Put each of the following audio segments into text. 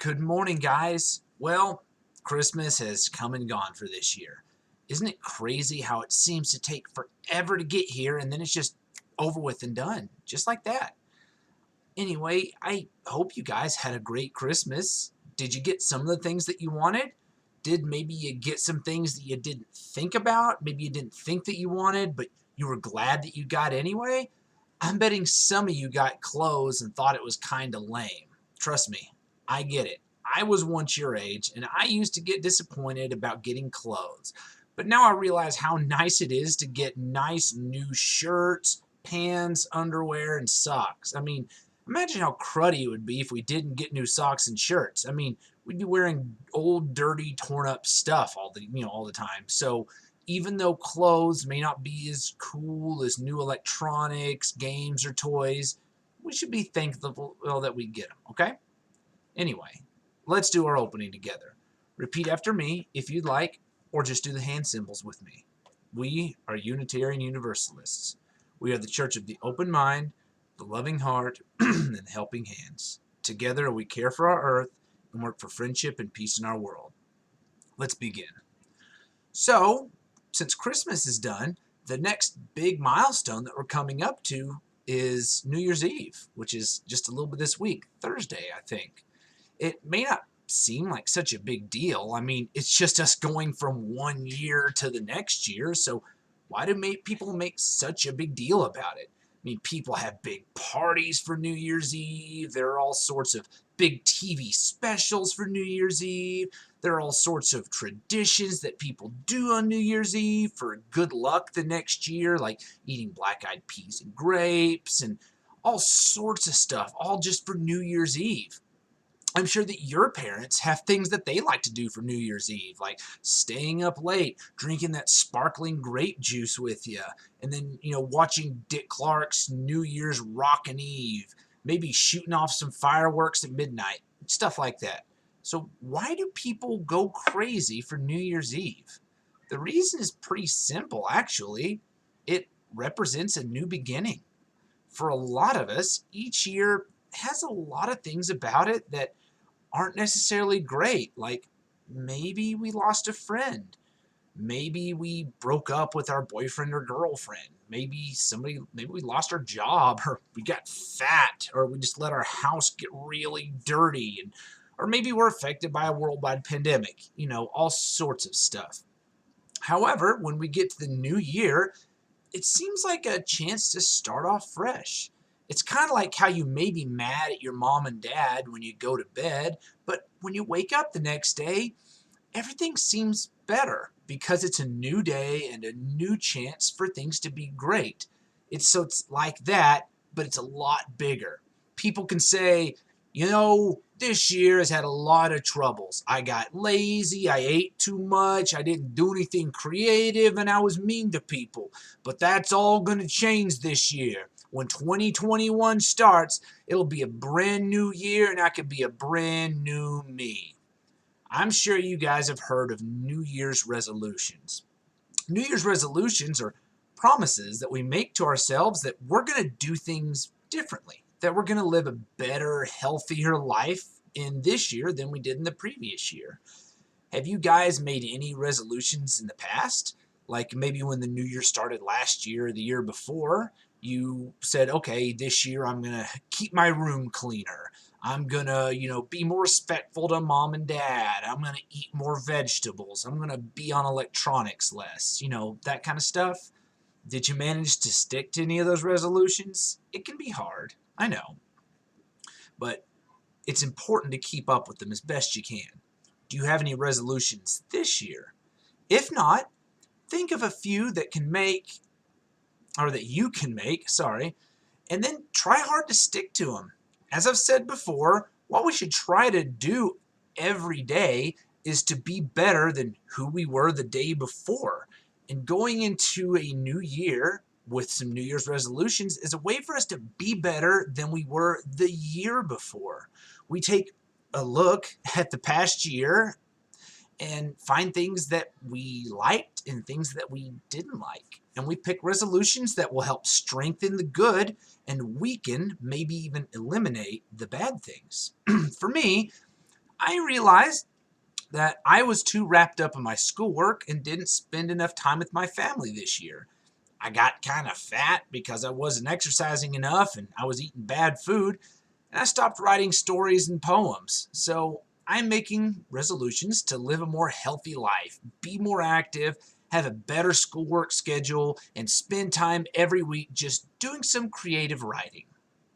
Good morning, guys. Well, Christmas has come and gone for this year. Isn't it crazy how it seems to take forever to get here and then it's just over with and done, just like that? Anyway, I hope you guys had a great Christmas. Did you get some of the things that you wanted? Did maybe you get some things that you didn't think about? Maybe you didn't think that you wanted, but you were glad that you got anyway? I'm betting some of you got clothes and thought it was kind of lame. Trust me, I get it. I was once your age, and I used to get disappointed about getting clothes. But now I realize how nice it is to get nice new shirts, pants, underwear, and socks. Imagine how cruddy it would be if we didn't get new socks and shirts. We'd be wearing old, dirty, torn up stuff all the time. So even though clothes may not be as cool as new electronics, games, or toys, we should be thankful that we get them, okay? Anyway, let's do our opening together. Repeat after me if you'd like, or just do the hand symbols with me. We are Unitarian Universalists. We are the church of the open mind, the loving heart, and the helping hands. Together we care for our earth and work for friendship and peace in our world. Let's begin. So, since Christmas is done, the next big milestone that we're coming up to is New Year's Eve, which is just a little bit this week, Thursday, I think. It may not seem like such a big deal. It's just us going from one year to the next year, so why do people make such a big deal about it? People have big parties for New Year's Eve. There are all sorts of big TV specials for New Year's Eve. There are all sorts of traditions that people do on New Year's Eve for good luck the next year, like eating black-eyed peas and grapes and all sorts of stuff, all just for New Year's Eve. I'm sure that your parents have things that they like to do for New Year's Eve, like staying up late, drinking that sparkling grape juice with you, and then, watching Dick Clark's New Year's Rockin' Eve, maybe shooting off some fireworks at midnight, stuff like that. So why do people go crazy for New Year's Eve? The reason is pretty simple, actually. It represents a new beginning. For a lot of us, each year has a lot of things about it that aren't necessarily great. Like maybe we lost a friend. Maybe we broke up with our boyfriend or girlfriend. Maybe we lost our job, or we got fat, or we just let our house get really dirty, or maybe we're affected by a worldwide pandemic. All sorts of stuff. However, when we get to the new year, it seems like a chance to start off fresh. It's kind of like how you may be mad at your mom and dad when you go to bed, but when you wake up the next day, everything seems better because it's a new day and a new chance for things to be great. It's like that, but it's a lot bigger. People can say, this year has had a lot of troubles. I got lazy, I ate too much, I didn't do anything creative, and I was mean to people. But that's all going to change this year. When 2021 starts, it'll be a brand new year, and I could be a brand new me. I'm sure you guys have heard of New Year's resolutions. New Year's resolutions are promises that we make to ourselves that we're going to do things differently, that we're going to live a better, healthier life in this year than we did in the previous year. Have you guys made any resolutions in the past? Like maybe when the new year started last year or the year before, you said, okay, this year I'm going to keep my room cleaner. I'm going to, be more respectful to mom and dad. I'm going to eat more vegetables. I'm going to be on electronics less, that kind of stuff. Did you manage to stick to any of those resolutions? It can be hard, I know. But it's important to keep up with them as best you can. Do you have any resolutions this year? If not, think of a few that you can make, and then try hard to stick to them. As I've said before, what we should try to do every day is to be better than who we were the day before. And going into a new year with some New Year's resolutions is a way for us to be better than we were the year before. We take a look at the past year and find things that we liked and things that we didn't like. And we pick resolutions that will help strengthen the good and weaken, maybe even eliminate the bad things. For me, I realized that I was too wrapped up in my schoolwork and didn't spend enough time with my family this year. I got kind of fat because I wasn't exercising enough and I was eating bad food, and I stopped writing stories and poems. So I'm making resolutions to live a more healthy life, be more active, have a better schoolwork schedule, and spend time every week just doing some creative writing.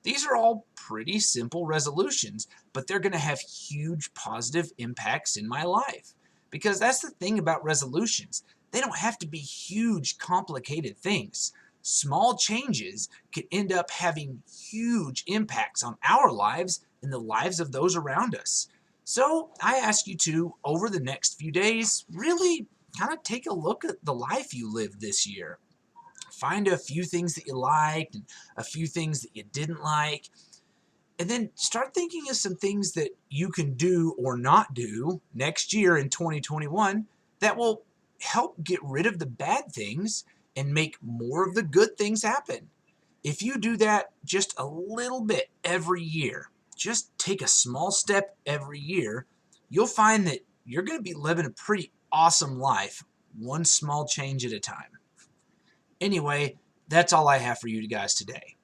These are all pretty simple resolutions, but they're going to have huge positive impacts in my life. Because that's the thing about resolutions. They don't have to be huge, complicated things. Small changes could end up having huge impacts on our lives and the lives of those around us. So I ask you to, over the next few days, really kind of take a look at the life you lived this year. Find a few things that you liked and a few things that you didn't like, and then start thinking of some things that you can do or not do next year in 2021 that will help get rid of the bad things and make more of the good things happen. If you do that just a little bit every year, just take a small step every year, you'll find that you're going to be living a pretty awesome life, one small change at a time. Anyway, that's all I have for you guys today.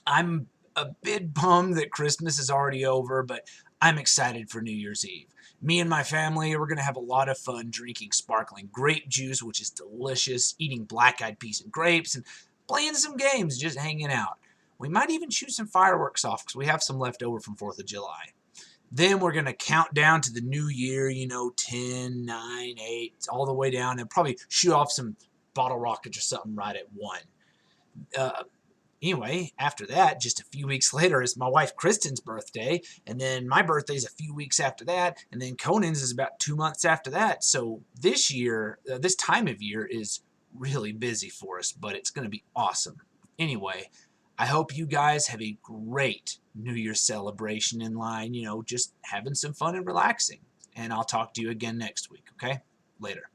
I'm a bit bummed that Christmas is already over, but I'm excited for New Year's Eve. Me and my family, we're going to have a lot of fun drinking sparkling grape juice, which is delicious, eating black-eyed peas and grapes, and playing some games, just hanging out. We might even shoot some fireworks off because we have some left over from 4th of July. Then we're going to count down to the new year, 10, 9, 8, all the way down, and probably shoot off some bottle rockets or something right at 1. Uh, Anyway, after that, just a few weeks later, is my wife Kristen's birthday, and then my birthday's a few weeks after that, and then Conan's is about 2 months after that. So this year, this time of year is really busy for us, but it's going to be awesome. Anyway, I hope you guys have a great New Year's celebration in line, just having some fun and relaxing. And I'll talk to you again next week, okay? Later.